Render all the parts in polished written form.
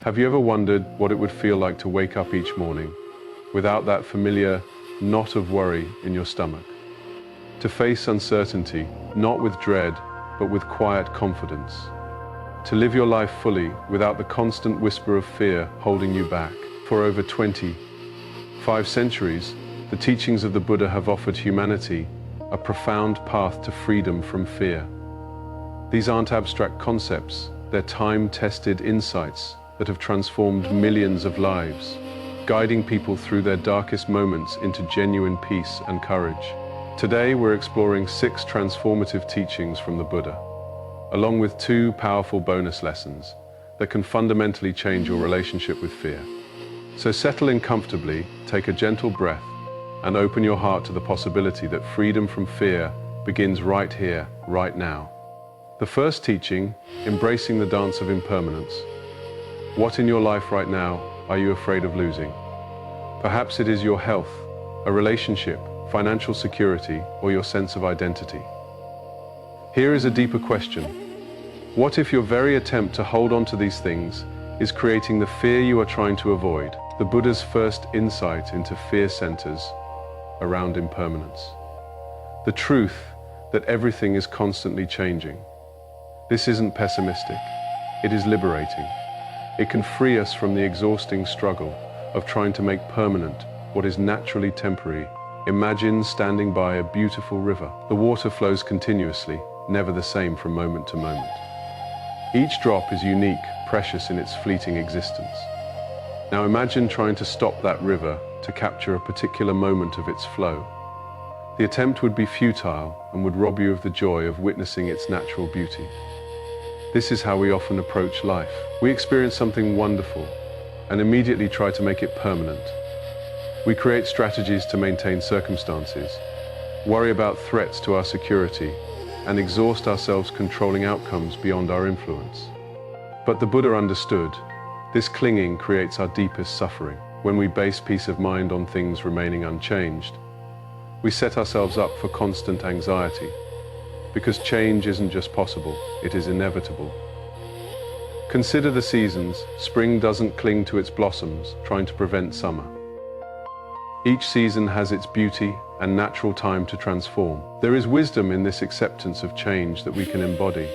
Have you ever wondered what it would feel like to wake up each morning without that familiar knot of worry in your stomach? To face uncertainty, not with dread, but with quiet confidence. To live your life fully without the constant whisper of fear holding you back. For over 25 centuries, the teachings of the Buddha have offered humanity a profound path to freedom from fear. These aren't abstract concepts, they're time-tested insights that have transformed millions of lives, guiding people through their darkest moments into genuine peace and courage. Today, we're exploring 6 transformative teachings from the Buddha, along with 2 powerful bonus lessons that can fundamentally change your relationship with fear. So settle in comfortably, take a gentle breath, and open your heart to the possibility that freedom from fear begins right here, right now. The first teaching, embracing the dance of impermanence. What in your life right now are you afraid of losing? Perhaps it is your health, a relationship, financial security, or your sense of identity. Here is a deeper question. What if your very attempt to hold on to these things is creating the fear you are trying to avoid? The Buddha's first insight into fear centers around impermanence. The truth that everything is constantly changing. This isn't pessimistic, it is liberating. It can free us from the exhausting struggle of trying to make permanent what is naturally temporary. Imagine standing by a beautiful river. The water flows continuously, never the same from moment to moment. Each drop is unique, precious in its fleeting existence. Now imagine trying to stop that river to capture a particular moment of its flow. The attempt would be futile and would rob you of the joy of witnessing its natural beauty. This is how we often approach life. We experience something wonderful and immediately try to make it permanent. We create strategies to maintain circumstances, worry about threats to our security, and exhaust ourselves controlling outcomes beyond our influence. But the Buddha understood, this clinging creates our deepest suffering. When we base peace of mind on things remaining unchanged, we set ourselves up for constant anxiety, because change isn't just possible, it is inevitable. Consider the seasons. Spring doesn't cling to its blossoms, trying to prevent summer. Each season has its beauty and natural time to transform. There is wisdom in this acceptance of change that we can embody.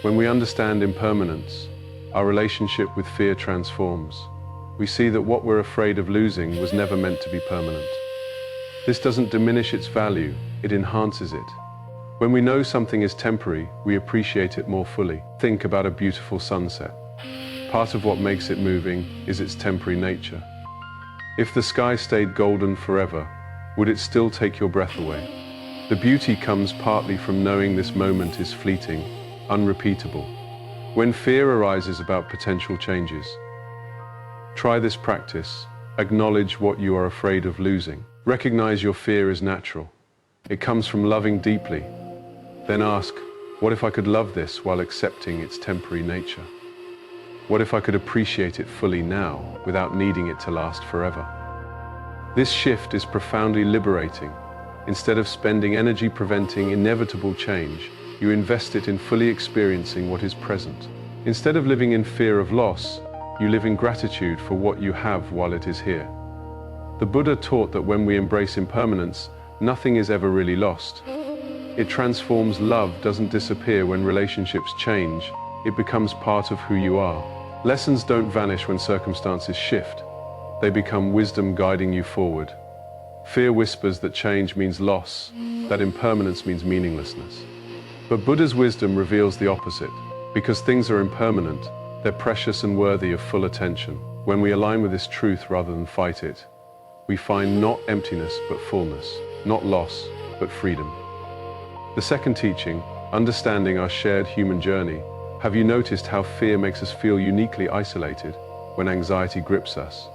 When we understand impermanence, our relationship with fear transforms. We see that what we're afraid of losing was never meant to be permanent. This doesn't diminish its value, it enhances it. When we know something is temporary, we appreciate it more fully. Think about a beautiful sunset. Part of what makes it moving is its temporary nature. If the sky stayed golden forever, would it still take your breath away? The beauty comes partly from knowing this moment is fleeting, unrepeatable. When fear arises about potential changes, try this practice. Acknowledge what you are afraid of losing. Recognize your fear is natural. It comes from loving deeply. Then ask, what if I could love this while accepting its temporary nature? What if I could appreciate it fully now without needing it to last forever? This shift is profoundly liberating. Instead of spending energy preventing inevitable change, you invest it in fully experiencing what is present. Instead of living in fear of loss, you live in gratitude for what you have while it is here. The Buddha taught that when we embrace impermanence, nothing is ever really lost. It transforms. Love doesn't disappear when relationships change, it becomes part of who you are. Lessons don't vanish when circumstances shift. They become wisdom guiding you forward. Fear whispers that change means loss, that impermanence means meaninglessness. But Buddha's wisdom reveals the opposite. Because things are impermanent, they're precious and worthy of full attention. When we align with this truth rather than fight it, we find not emptiness but fullness, not loss but freedom. The second teaching, understanding our shared human journey. Have you noticed how fear makes us feel uniquely isolated when anxiety grips us?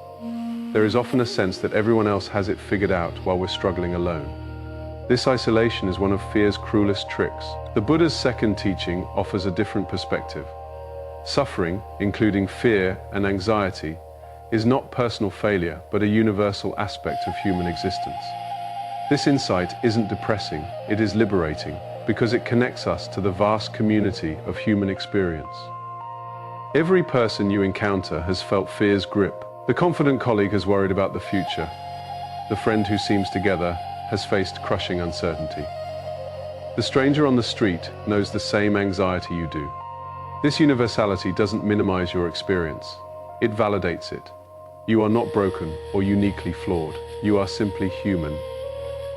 There is often a sense that everyone else has it figured out while we're struggling alone. This isolation is one of fear's cruelest tricks. The Buddha's second teaching offers a different perspective. Suffering, including fear and anxiety, is not personal failure, but a universal aspect of human existence. This insight isn't depressing, it is liberating, because it connects us to the vast community of human experience. Every person you encounter has felt fear's grip. The confident colleague has worried about the future. The friend who seems together has faced crushing uncertainty. The stranger on the street knows the same anxiety you do. This universality doesn't minimize your experience. It validates it. You are not broken or uniquely flawed. You are simply human,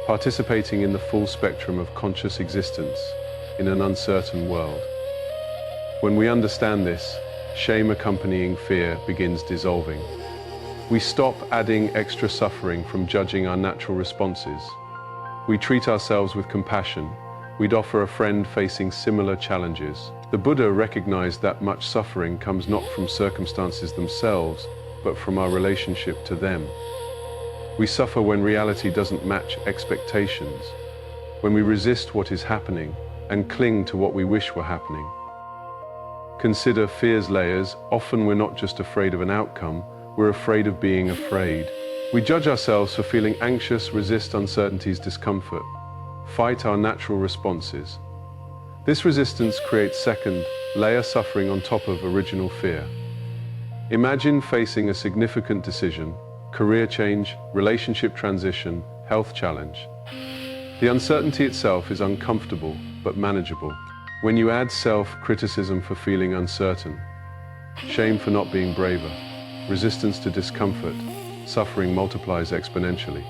participating in the full spectrum of conscious existence in an uncertain world. When we understand this, shame accompanying fear begins dissolving. We stop adding extra suffering from judging our natural responses. We treat ourselves with compassion. We'd offer a friend facing similar challenges. The Buddha recognized that much suffering comes not from circumstances themselves, but from our relationship to them. We suffer when reality doesn't match expectations, when we resist what is happening and cling to what we wish were happening. Consider fear's layers. Often we're not just afraid of an outcome, we're afraid of being afraid. We judge ourselves for feeling anxious, resist uncertainty's discomfort, fight our natural responses. This resistance creates second layer suffering on top of original fear. Imagine facing a significant decision, career change, relationship transition, health challenge. The uncertainty itself is uncomfortable but manageable. When you add self-criticism for feeling uncertain, shame for not being braver, resistance to discomfort, suffering multiplies exponentially.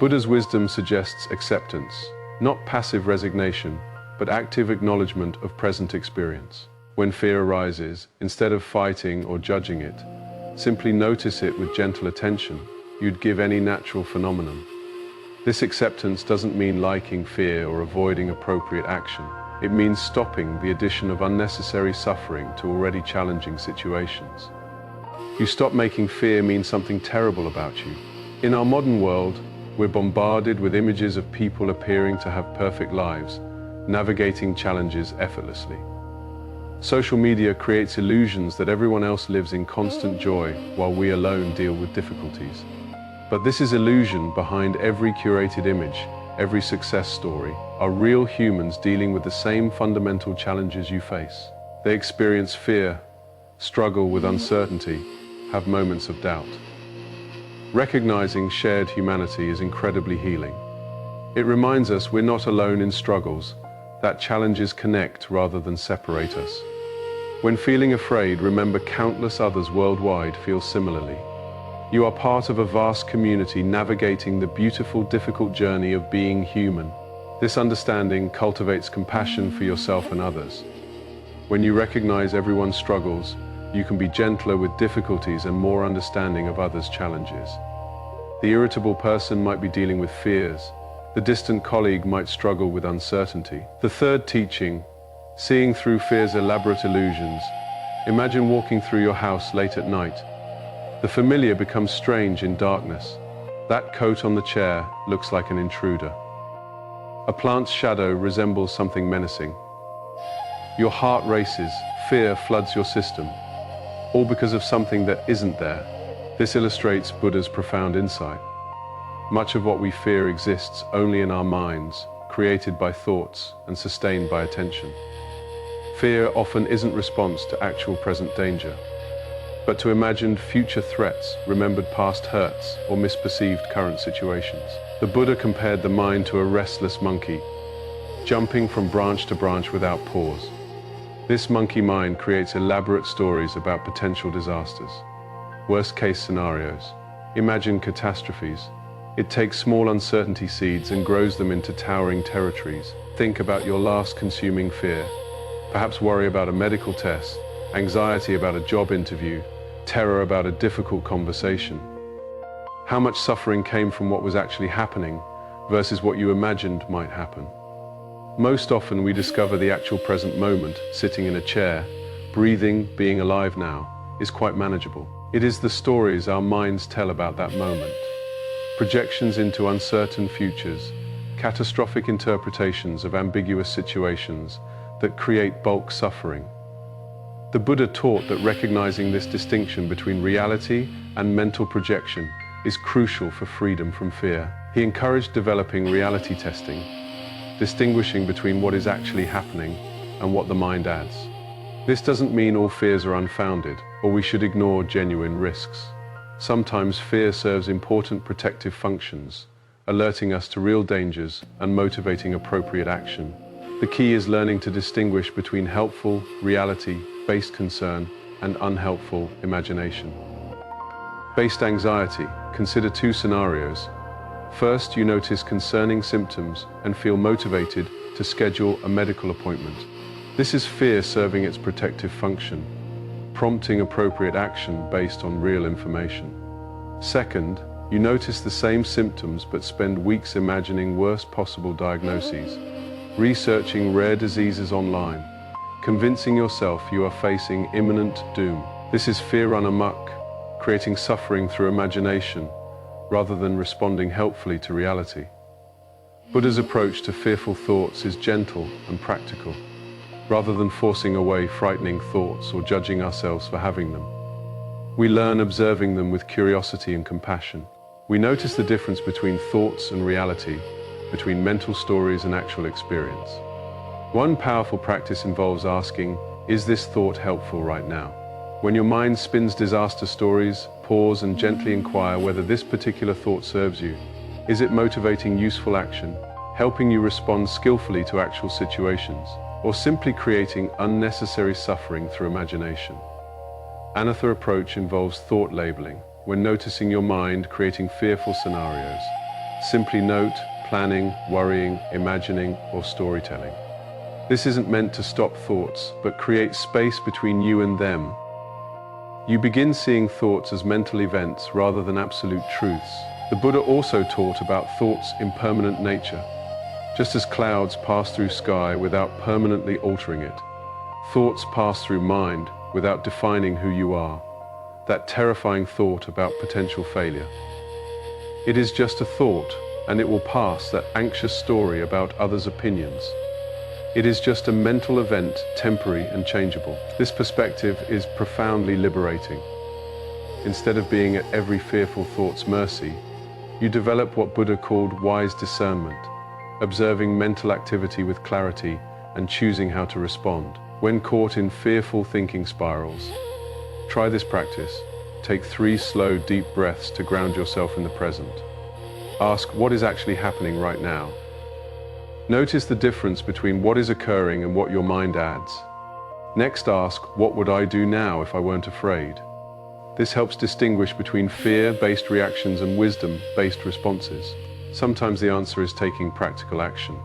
Buddha's wisdom suggests acceptance, not passive resignation, but active acknowledgement of present experience. When fear arises, instead of fighting or judging it, simply notice it with gentle attention. You'd give any natural phenomenon. This acceptance doesn't mean liking fear or avoiding appropriate action. It means stopping the addition of unnecessary suffering to already challenging situations. You stop making fear mean something terrible about you. In our modern world, we're bombarded with images of people appearing to have perfect lives, navigating challenges effortlessly. Social media creates illusions that everyone else lives in constant joy while we alone deal with difficulties. But this is illusion. Behind every curated image, every success story, are real humans dealing with the same fundamental challenges you face. They experience fear, struggle with uncertainty, have moments of doubt. Recognizing shared humanity is incredibly healing. It reminds us we're not alone in struggles, that challenges connect rather than separate us. When feeling afraid, remember countless others worldwide feel similarly. You are part of a vast community navigating the beautiful, difficult journey of being human. This understanding cultivates compassion for yourself and others. When you recognize everyone's struggles, you can be gentler with difficulties and more understanding of others' challenges. The irritable person might be dealing with fears. The distant colleague might struggle with uncertainty. The third teaching, seeing through fear's elaborate illusions. Imagine walking through your house late at night. The familiar becomes strange in darkness. That coat on the chair looks like an intruder. A plant's shadow resembles something menacing. Your heart races, fear floods your system, all because of something that isn't there. This illustrates Buddha's profound insight. Much of what we fear exists only in our minds, created by thoughts and sustained by attention. Fear often isn't response to actual present danger, but to imagined future threats, remembered past hurts, or misperceived current situations. The Buddha compared the mind to a restless monkey, jumping from branch to branch without pause. This monkey mind creates elaborate stories about potential disasters, worst-case scenarios. Imagine catastrophes. It takes small uncertainty seeds and grows them into towering territories. Think about your last consuming fear. Perhaps worry about a medical test, anxiety about a job interview, terror about a difficult conversation. How much suffering came from what was actually happening versus what you imagined might happen? Most often we discover the actual present moment, sitting in a chair, breathing, being alive now, is quite manageable. It is the stories our minds tell about that moment. Projections into uncertain futures, catastrophic interpretations of ambiguous situations that create bulk suffering. The Buddha taught that recognizing this distinction between reality and mental projection is crucial for freedom from fear. He encouraged developing reality testing, distinguishing between what is actually happening and what the mind adds. This doesn't mean all fears are unfounded, or we should ignore genuine risks. Sometimes fear serves important protective functions, alerting us to real dangers and motivating appropriate action. The key is learning to distinguish between helpful, reality-based concern and unhelpful imagination. Based anxiety, consider two scenarios. First, you notice concerning symptoms and feel motivated to schedule a medical appointment. This is fear serving its protective function, prompting appropriate action based on real information. Second, you notice the same symptoms but spend weeks imagining worst possible diagnoses, researching rare diseases online, convincing yourself you are facing imminent doom. This is fear run amok, creating suffering through imagination rather than responding helpfully to reality. Buddha's approach to fearful thoughts is gentle and practical, rather than forcing away frightening thoughts or judging ourselves for having them. We learn observing them with curiosity and compassion. We notice the difference between thoughts and reality, between mental stories and actual experience. One powerful practice involves asking, is this thought helpful right now? When your mind spins disaster stories, pause and gently inquire whether this particular thought serves you. Is it motivating useful action, helping you respond skillfully to actual situations, or simply creating unnecessary suffering through imagination? Another approach involves thought labeling. When noticing your mind creating fearful scenarios, simply note, planning, worrying, imagining, or storytelling. This isn't meant to stop thoughts, but create space between you and them. You begin seeing thoughts as mental events rather than absolute truths. The Buddha also taught about thoughts' impermanent nature. Just as clouds pass through sky without permanently altering it, thoughts pass through mind without defining who you are. That terrifying thought about potential failure. It is just a thought, and it will pass. That anxious story about others' opinions. It is just a mental event, temporary and changeable. This perspective is profoundly liberating. Instead of being at every fearful thought's mercy, you develop what Buddha called wise discernment, observing mental activity with clarity and choosing how to respond. When caught in fearful thinking spirals, try this practice. Take 3 slow, deep breaths to ground yourself in the present. Ask, what is actually happening right now? Notice the difference between what is occurring and what your mind adds. Next, ask, what would I do now if I weren't afraid? This helps distinguish between fear-based reactions and wisdom-based responses. Sometimes the answer is taking practical action.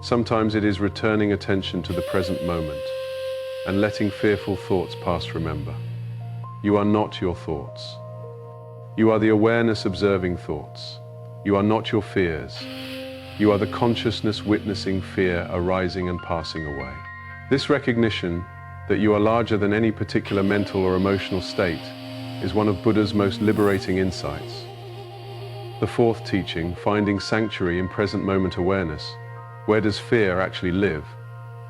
Sometimes it is returning attention to the present moment and letting fearful thoughts pass. Remember, you are not your thoughts. You are the awareness observing thoughts. You are not your fears. You are the consciousness witnessing fear arising and passing away. This recognition that you are larger than any particular mental or emotional state is one of Buddha's most liberating insights. The 4th teaching, finding sanctuary in present moment awareness. Where does fear actually live?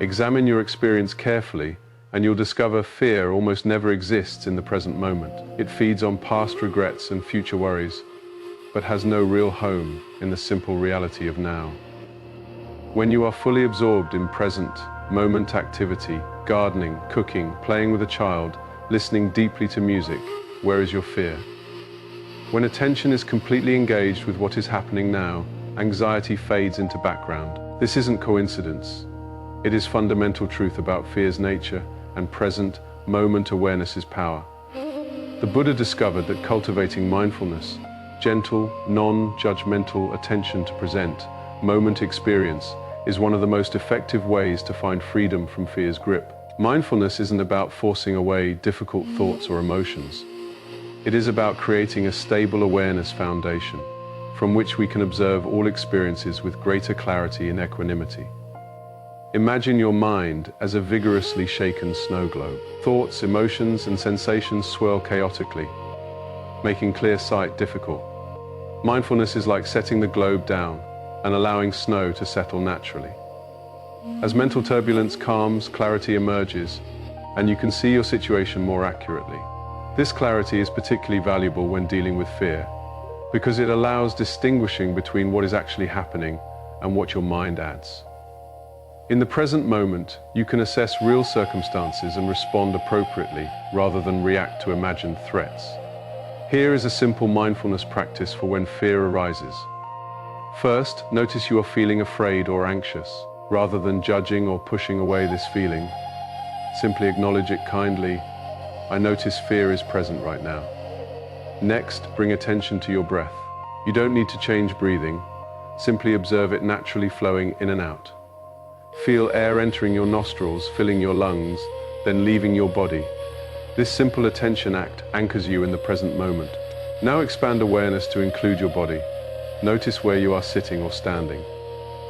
Examine your experience carefully and you'll discover fear almost never exists in the present moment. It feeds on past regrets and future worries, but has no real home in the simple reality of now. When you are fully absorbed in present moment activity, gardening, cooking, playing with a child, listening deeply to music, where is your fear? When attention is completely engaged with what is happening now, anxiety fades into background. This isn't coincidence. It is fundamental truth about fear's nature and present moment awareness's power. The Buddha discovered that cultivating mindfulness, gentle, non-judgmental attention to present moment experience is one of the most effective ways to find freedom from fear's grip. Mindfulness isn't about forcing away difficult thoughts or emotions. It is about creating a stable awareness foundation from which we can observe all experiences with greater clarity and equanimity. Imagine your mind as a vigorously shaken snow globe. Thoughts, emotions, and sensations swirl chaotically, making clear sight difficult. Mindfulness is like setting the globe down and allowing snow to settle naturally. As mental turbulence calms, clarity emerges, and you can see your situation more accurately. This clarity is particularly valuable when dealing with fear, because it allows distinguishing between what is actually happening and what your mind adds. In the present moment, you can assess real circumstances and respond appropriately rather than react to imagined threats. Here is a simple mindfulness practice for when fear arises. First, notice you are feeling afraid or anxious. Rather than judging or pushing away this feeling, simply acknowledge it kindly. I notice fear is present right now. Next, bring attention to your breath. You don't need to change breathing. Simply observe it naturally flowing in and out. Feel air entering your nostrils, filling your lungs, then leaving your body. This simple attention act anchors you in the present moment. Now expand awareness to include your body. Notice where you are sitting or standing.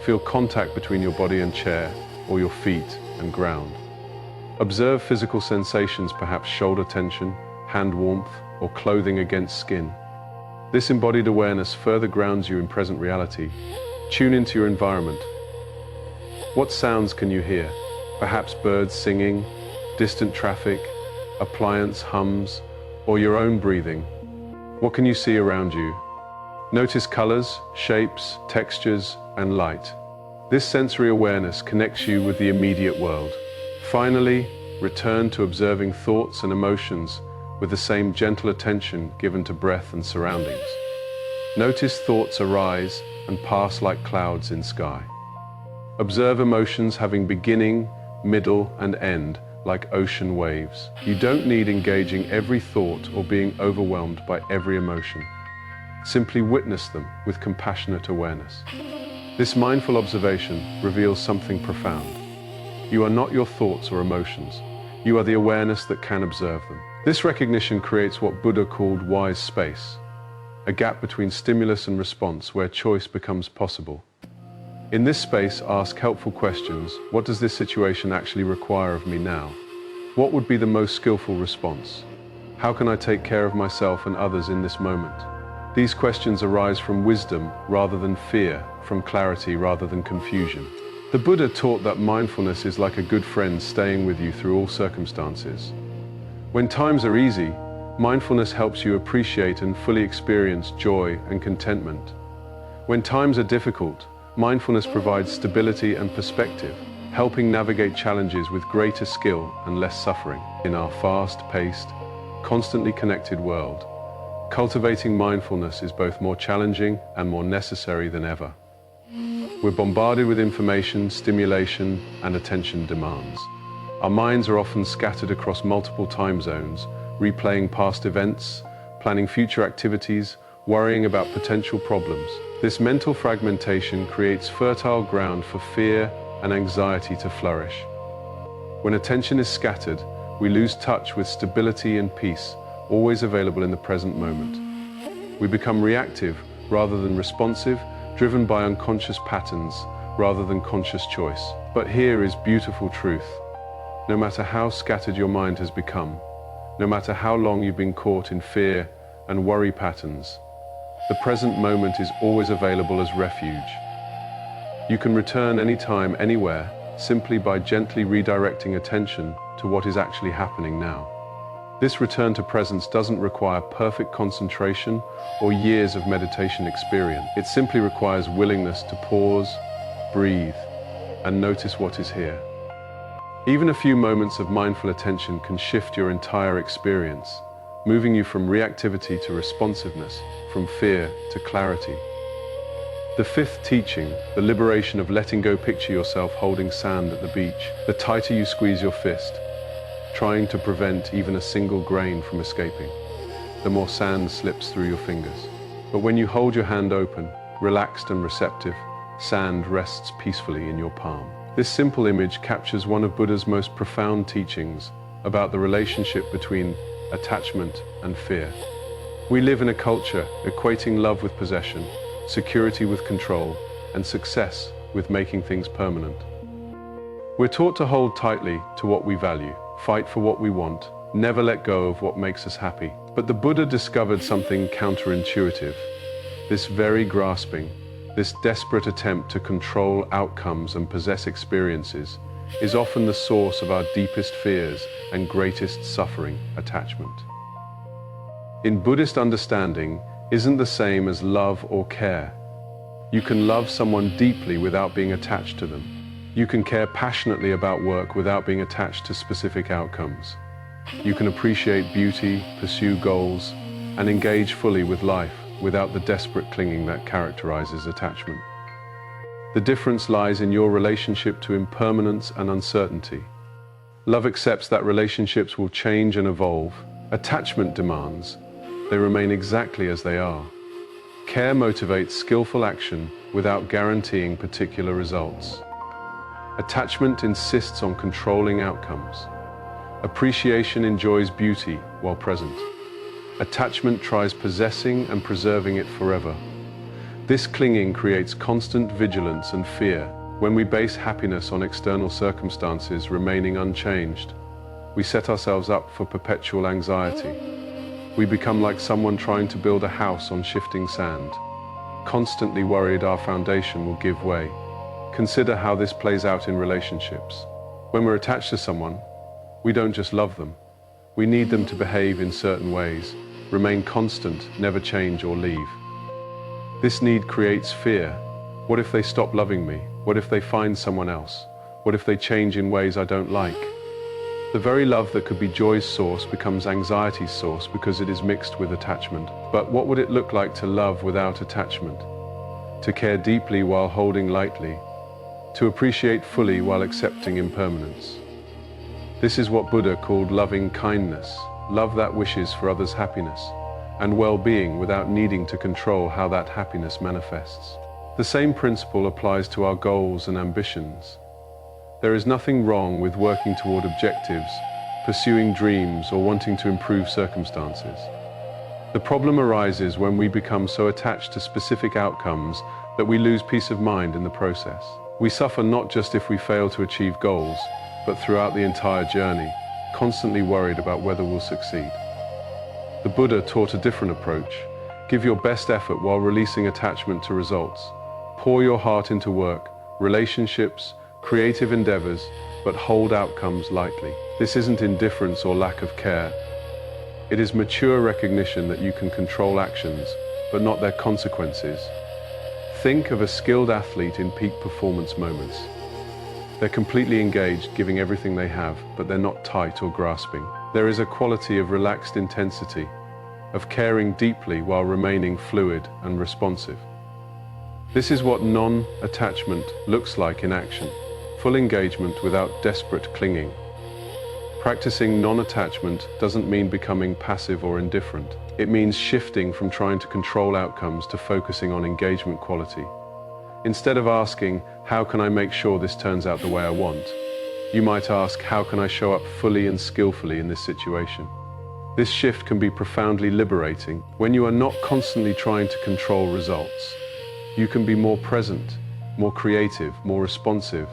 Feel contact between your body and chair, or your feet and ground. Observe physical sensations, perhaps shoulder tension, hand warmth, or clothing against skin. This embodied awareness further grounds you in present reality. Tune into your environment. What sounds can you hear? Perhaps birds singing, distant traffic, appliance hums, or your own breathing. What can you see around you? Notice colors, shapes, textures, and light. This sensory awareness connects you with the immediate world. Finally, return to observing thoughts and emotions with the same gentle attention given to breath and surroundings. Notice thoughts arise and pass like clouds in sky. Observe emotions having beginning, middle, and end, like ocean waves. You don't need engaging every thought or being overwhelmed by every emotion. Simply witness them with compassionate awareness. This mindful observation reveals something profound. You are not your thoughts or emotions. You are the awareness that can observe them. This recognition creates what Buddha called wise space, a gap between stimulus and response where choice becomes possible. In this space, ask helpful questions. What does this situation actually require of me now? What would be the most skillful response? How can I take care of myself and others in this moment? These questions arise from wisdom rather than fear, from clarity rather than confusion. The Buddha taught that mindfulness is like a good friend staying with you through all circumstances. When times are easy, mindfulness helps you appreciate and fully experience joy and contentment. When times are difficult, mindfulness provides stability and perspective, helping navigate challenges with greater skill and less suffering. In our fast-paced, constantly connected world, cultivating mindfulness is both more challenging and more necessary than ever. We're bombarded with information, stimulation, and attention demands. Our minds are often scattered across multiple time zones, replaying past events, planning future activities, worrying about potential problems. This mental fragmentation creates fertile ground for fear and anxiety to flourish. When attention is scattered, we lose touch with stability and peace, always available in the present moment. We become reactive rather than responsive, driven by unconscious patterns rather than conscious choice. But here is beautiful truth. No matter how scattered your mind has become, no matter how long you've been caught in fear and worry patterns, the present moment is always available as refuge. You can return anytime, anywhere, simply by gently redirecting attention to what is actually happening now. This return to presence doesn't require perfect concentration or years of meditation experience. It simply requires willingness to pause, breathe, and notice what is here. Even a few moments of mindful attention can shift your entire experience, moving you from reactivity to responsiveness, from fear to clarity. The fifth teaching, the liberation of letting go. Picture yourself holding sand at the beach. The tighter you squeeze your fist, trying to prevent even a single grain from escaping, the more sand slips through your fingers. But when you hold your hand open, relaxed and receptive, sand rests peacefully in your palm. This simple image captures one of Buddha's most profound teachings about the relationship between attachment and fear. We live in a culture equating love with possession, security with control, and success with making things permanent. We're taught to hold tightly to what we value, fight for what we want, never let go of what makes us happy. But the Buddha discovered something counterintuitive. This very grasping, this desperate attempt to control outcomes and possess experiences is often the source of our deepest fears and greatest suffering, attachment. In Buddhist understanding, isn't the same as love or care. You can love someone deeply without being attached to them. You can care passionately about work without being attached to specific outcomes. You can appreciate beauty, pursue goals, and engage fully with life without the desperate clinging that characterizes attachment. The difference lies in your relationship to impermanence and uncertainty. Love accepts that relationships will change and evolve. Attachment demands they remain exactly as they are. Care motivates skillful action without guaranteeing particular results. Attachment insists on controlling outcomes. Appreciation enjoys beauty while present. Attachment tries possessing and preserving it forever. This clinging creates constant vigilance and fear. When we base happiness on external circumstances remaining unchanged, we set ourselves up for perpetual anxiety. We become like someone trying to build a house on shifting sand, constantly worried our foundation will give way. Consider how this plays out in relationships. When we're attached to someone, we don't just love them. We need them to behave in certain ways, remain constant, never change or leave. This need creates fear. What if they stop loving me? What if they find someone else? What if they change in ways I don't like? The very love that could be joy's source becomes anxiety's source because it is mixed with attachment. But what would it look like to love without attachment? To care deeply while holding lightly? To appreciate fully while accepting impermanence? This is what Buddha called loving kindness, love that wishes for others' happiness and well-being without needing to control how that happiness manifests. The same principle applies to our goals and ambitions. There is nothing wrong with working toward objectives, pursuing dreams, or wanting to improve circumstances. The problem arises when we become so attached to specific outcomes that we lose peace of mind in the process. We suffer not just if we fail to achieve goals, but throughout the entire journey, constantly worried about whether we'll succeed. The Buddha taught a different approach. Give your best effort while releasing attachment to results. Pour your heart into work, relationships, creative endeavors, but hold outcomes lightly. This isn't indifference or lack of care. It is mature recognition that you can control actions, but not their consequences. Think of a skilled athlete in peak performance moments. They're completely engaged, giving everything they have, but they're not tight or grasping. There is a quality of relaxed intensity, of caring deeply while remaining fluid and responsive. This is what non-attachment looks like in action. Full engagement without desperate clinging. Practicing non-attachment doesn't mean becoming passive or indifferent. It means shifting from trying to control outcomes to focusing on engagement quality. Instead of asking, how can I make sure this turns out the way I want? You might ask, how can I show up fully and skillfully in this situation? This shift can be profoundly liberating. When you are not constantly trying to control results, you can be more present, more creative, more responsive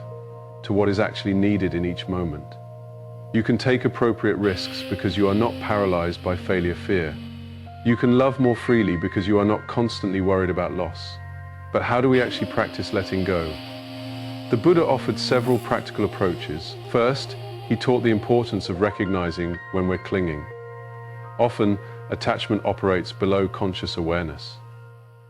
to what is actually needed in each moment. You can take appropriate risks because you are not paralyzed by failure fear. You can love more freely because you are not constantly worried about loss. But how do we actually practice letting go? The Buddha offered several practical approaches. First, he taught the importance of recognizing when we're clinging. Often, attachment operates below conscious awareness.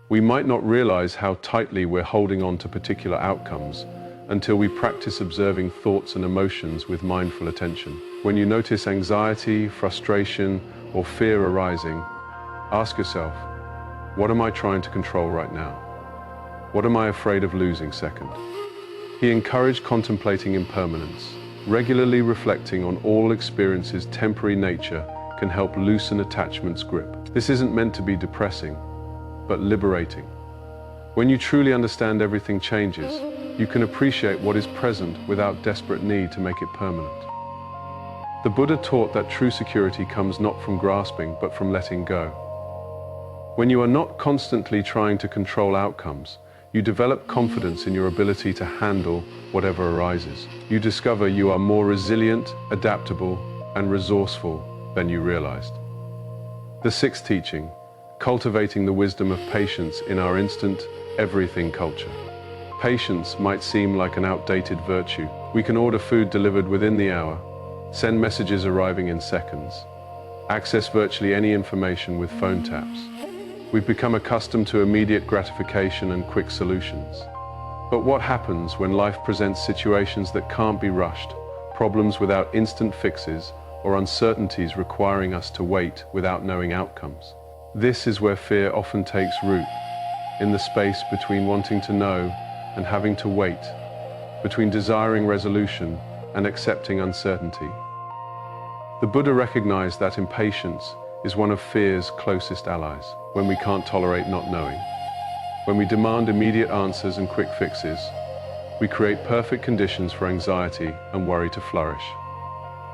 We might not realize how tightly we're holding on to particular outcomes until we practice observing thoughts and emotions with mindful attention. When you notice anxiety, frustration, or fear arising, ask yourself, what am I trying to control right now? What am I afraid of losing second? He encouraged contemplating impermanence. Regularly reflecting on all experiences' temporary nature can help loosen attachment's grip. This isn't meant to be depressing, but liberating. When you truly understand everything changes, you can appreciate what is present without desperate need to make it permanent. The Buddha taught that true security comes not from grasping, but from letting go. When you are not constantly trying to control outcomes, you develop confidence in your ability to handle whatever arises. You discover you are more resilient, adaptable, and resourceful than you realized. The sixth teaching, cultivating the wisdom of patience in our instant, everything culture. Patience might seem like an outdated virtue. We can order food delivered within the hour, send messages arriving in seconds, access virtually any information with phone taps. We've become accustomed to immediate gratification and quick solutions. But what happens when life presents situations that can't be rushed, problems without instant fixes, or uncertainties requiring us to wait without knowing outcomes? This is where fear often takes root, in the space between wanting to know and having to wait, between desiring resolution and accepting uncertainty. The Buddha recognized that impatience is one of fear's closest allies. When we can't tolerate not knowing, when we demand immediate answers and quick fixes, we create perfect conditions for anxiety and worry to flourish.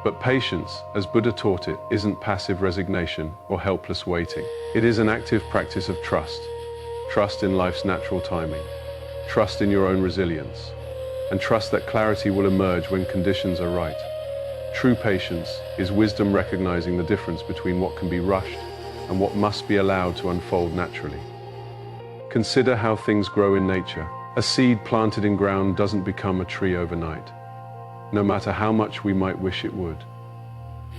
But patience, as Buddha taught it, isn't passive resignation or helpless waiting. It is an active practice of trust. Trust in life's natural timing. Trust in your own resilience. And trust that clarity will emerge when conditions are right. True patience is wisdom recognizing the difference between what can be rushed and what must be allowed to unfold naturally. Consider how things grow in nature. A seed planted in ground doesn't become a tree overnight, no matter how much we might wish it would.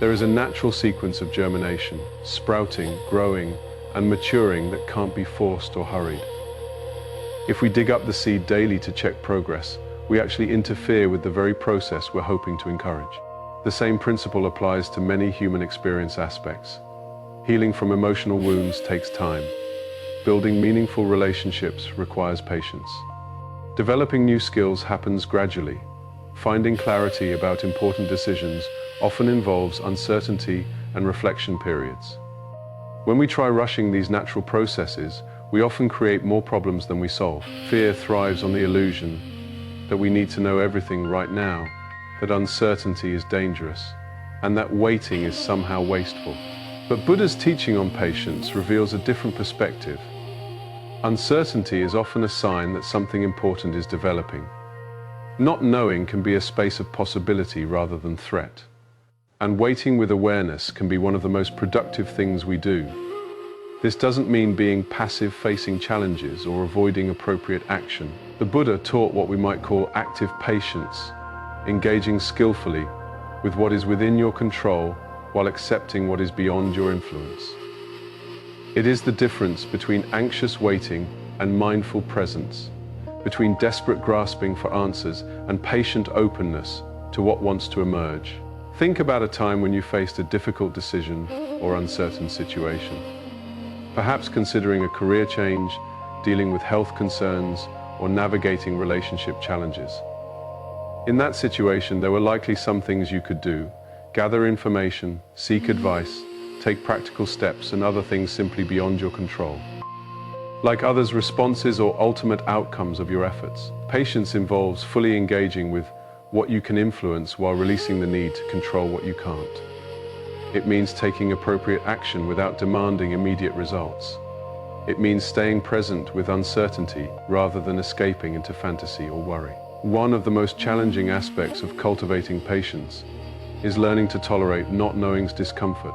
There is a natural sequence of germination, sprouting, growing, and maturing that can't be forced or hurried. If we dig up the seed daily to check progress, we actually interfere with the very process we're hoping to encourage. The same principle applies to many human experience aspects. Healing from emotional wounds takes time. Building meaningful relationships requires patience. Developing new skills happens gradually. Finding clarity about important decisions often involves uncertainty and reflection periods. When we try rushing these natural processes, we often create more problems than we solve. Fear thrives on the illusion that we need to know everything right now, that uncertainty is dangerous, and that waiting is somehow wasteful. But Buddha's teaching on patience reveals a different perspective. Uncertainty is often a sign that something important is developing. Not knowing can be a space of possibility rather than threat. And waiting with awareness can be one of the most productive things we do. This doesn't mean being passive facing challenges or avoiding appropriate action. The Buddha taught what we might call active patience, engaging skillfully with what is within your control while accepting what is beyond your influence. It is the difference between anxious waiting and mindful presence, between desperate grasping for answers and patient openness to what wants to emerge. Think about a time when you faced a difficult decision or uncertain situation. Perhaps considering a career change, dealing with health concerns, or navigating relationship challenges. In that situation, there were likely some things you could do: gather information, seek advice, take practical steps, and other things simply beyond your control. Like others' responses or ultimate outcomes of your efforts, patience involves fully engaging with what you can influence while releasing the need to control what you can't. It means taking appropriate action without demanding immediate results. It means staying present with uncertainty rather than escaping into fantasy or worry. One of the most challenging aspects of cultivating patience is learning to tolerate not knowing's discomfort.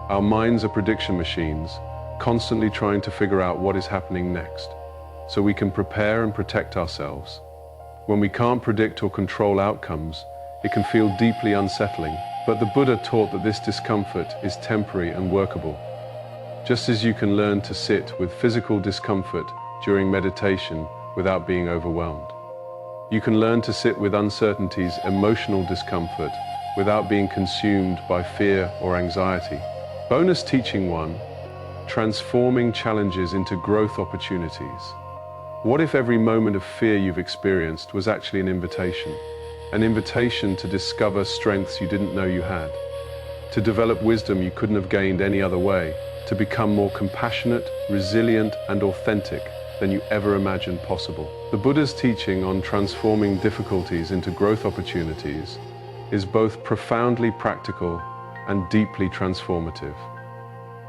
Our minds are prediction machines, constantly trying to figure out what is happening next, so we can prepare and protect ourselves. When we can't predict or control outcomes, it can feel deeply unsettling, but the Buddha taught that this discomfort is temporary and workable. Just as you can learn to sit with physical discomfort during meditation without being overwhelmed, you can learn to sit with uncertainty's emotional discomfort without being consumed by fear or anxiety. Bonus teaching 1: transforming challenges into growth opportunities. What if every moment of fear you've experienced was actually an invitation to discover strengths you didn't know you had, to develop wisdom you couldn't have gained any other way, to become more compassionate, resilient, and authentic than you ever imagined possible? The Buddha's teaching on transforming difficulties into growth opportunities is both profoundly practical and deeply transformative.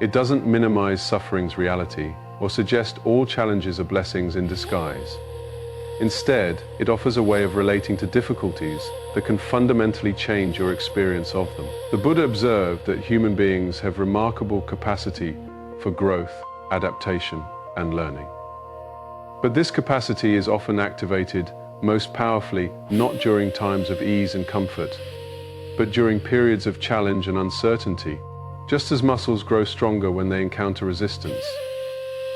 It doesn't minimize suffering's reality or suggest all challenges are blessings in disguise. Instead, it offers a way of relating to difficulties that can fundamentally change your experience of them. The Buddha observed that human beings have remarkable capacity for growth, adaptation, and learning. But this capacity is often activated most powerfully not during times of ease and comfort, but during periods of challenge and uncertainty. Just as muscles grow stronger when they encounter resistance,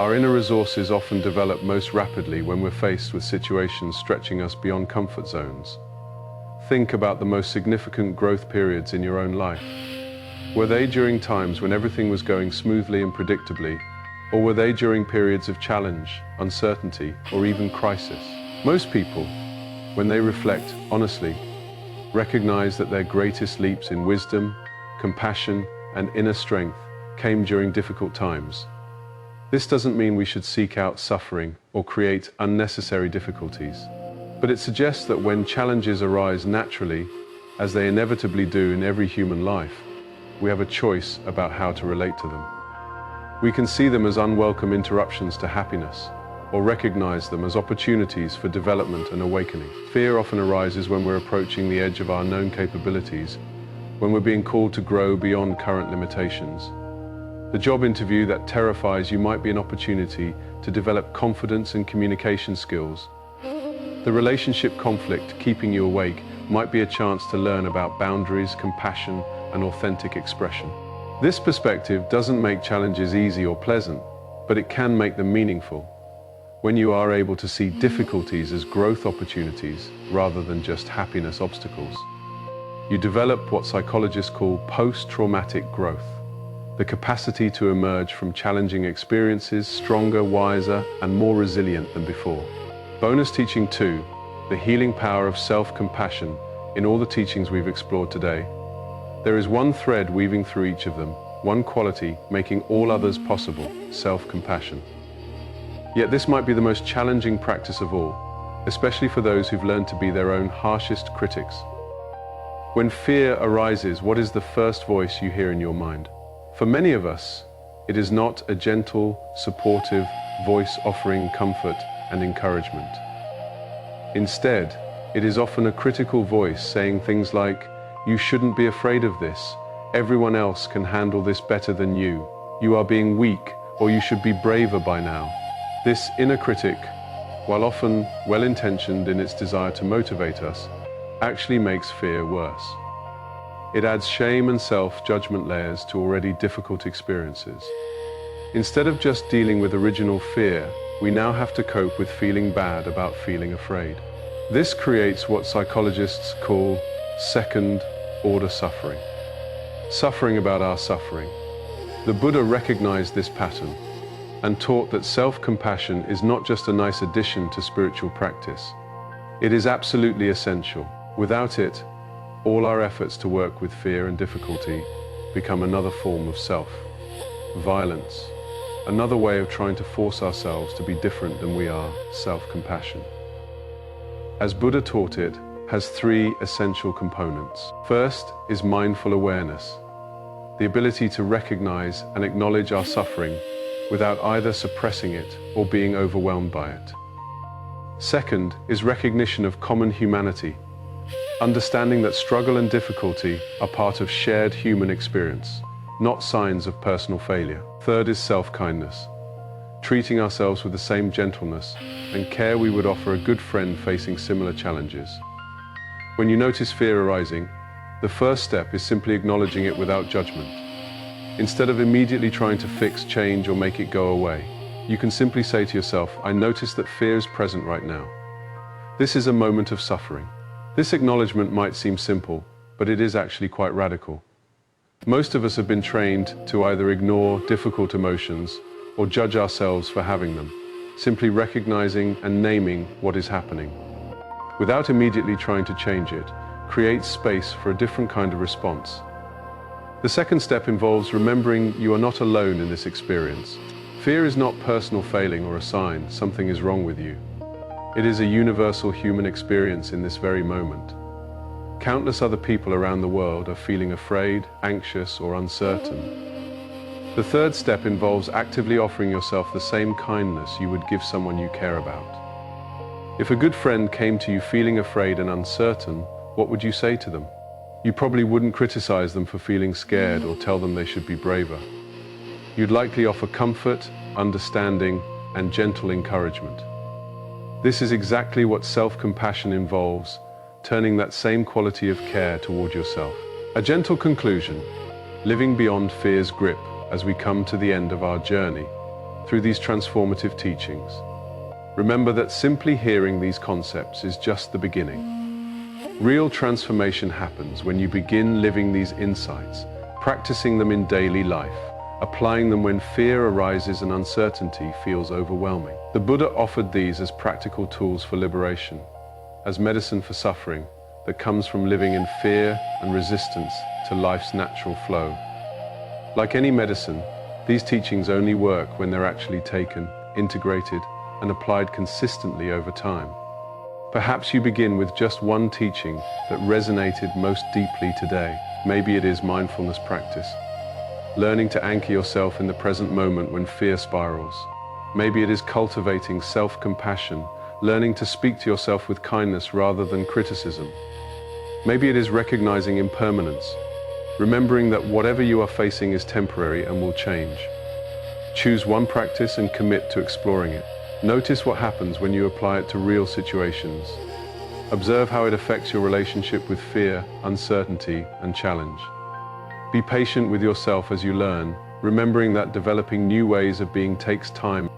Our inner resources often develop most rapidly when we're faced with situations stretching us beyond comfort zones. Think about the most significant growth periods in your own life. Were they during times when everything was going smoothly and predictably, or were they during periods of challenge, uncertainty, or even crisis? Most people, when they reflect honestly, recognize that their greatest leaps in wisdom, compassion, and inner strength came during difficult times. This doesn't mean we should seek out suffering or create unnecessary difficulties, but it suggests that when challenges arise naturally, as they inevitably do in every human life, we have a choice about how to relate to them. We can see them as unwelcome interruptions to happiness, or recognize them as opportunities for development and awakening. Fear often arises when we're approaching the edge of our known capabilities, when we're being called to grow beyond current limitations. The job interview that terrifies you might be an opportunity to develop confidence and communication skills. The relationship conflict keeping you awake might be a chance to learn about boundaries, compassion, and authentic expression. This perspective doesn't make challenges easy or pleasant, but it can make them meaningful. When you are able to see difficulties as growth opportunities rather than just happiness obstacles, you develop what psychologists call post-traumatic growth. The capacity to emerge from challenging experiences stronger, wiser, and more resilient than before. Bonus teaching 2, the healing power of self-compassion. In all the teachings we've explored today, there is one thread weaving through each of them, one quality making all others possible: self-compassion. Yet this might be the most challenging practice of all, especially for those who've learned to be their own harshest critics. When fear arises, what is the first voice you hear in your mind? For many of us, it is not a gentle, supportive voice offering comfort and encouragement. Instead, it is often a critical voice saying things like, "You shouldn't be afraid of this. Everyone else can handle this better than you. You are being weak, or you should be braver by now." This inner critic, while often well-intentioned in its desire to motivate us, actually makes fear worse. It adds shame and self-judgment layers to already difficult experiences. Instead of just dealing with original fear, we now have to cope with feeling bad about feeling afraid. This creates what psychologists call second-order suffering. Suffering about our suffering. The Buddha recognized this pattern and taught that self-compassion is not just a nice addition to spiritual practice. It is absolutely essential. Without it, all our efforts to work with fear and difficulty become another form of self-violence, another way of trying to force ourselves to be different than we are. Self-compassion, as Buddha taught it, has 3 essential components. First is mindful awareness, the ability to recognize and acknowledge our suffering without either suppressing it or being overwhelmed by it. Second is recognition of common humanity, understanding that struggle and difficulty are part of shared human experience, not signs of personal failure. Third is self-kindness, treating ourselves with the same gentleness and care we would offer a good friend facing similar challenges. When you notice fear arising, the first step is simply acknowledging it without judgment. Instead of immediately trying to fix, change, or make it go away, you can simply say to yourself, "I notice that fear is present right now. This is a moment of suffering." This acknowledgement might seem simple, but it is actually quite radical. Most of us have been trained to either ignore difficult emotions or judge ourselves for having them, simply recognizing and naming what is happening. Without immediately trying to change it, creates space for a different kind of response. The second step involves remembering you are not alone in this experience. Fear is not personal failing or a sign something is wrong with you. It is a universal human experience in this very moment. Countless other people around the world are feeling afraid, anxious, or uncertain. The third step involves actively offering yourself the same kindness you would give someone you care about. If a good friend came to you feeling afraid and uncertain, what would you say to them? You probably wouldn't criticize them for feeling scared or tell them they should be braver. You'd likely offer comfort, understanding, and gentle encouragement. This is exactly what self-compassion involves, turning that same quality of care toward yourself. A gentle conclusion, living beyond fear's grip as we come to the end of our journey. through these transformative teachings. Remember that simply hearing these concepts is just the beginning. Real transformation happens when you begin living these insights, practicing them in daily life, applying them when fear arises and uncertainty feels overwhelming. The Buddha offered these as practical tools for liberation, as medicine for suffering that comes from living in fear and resistance to life's natural flow. Like any medicine, these teachings only work when they're actually taken, integrated, and applied consistently over time. Perhaps you begin with just one teaching that resonated most deeply today. Maybe it is mindfulness practice, learning to anchor yourself in the present moment when fear spirals. Maybe it is cultivating self-compassion, learning to speak to yourself with kindness rather than criticism. Maybe it is recognizing impermanence, remembering that whatever you are facing is temporary and will change. Choose one practice and commit to exploring it. Notice what happens when you apply it to real situations. Observe how it affects your relationship with fear, uncertainty, and challenge. Be patient with yourself as you learn, remembering that developing new ways of being takes time.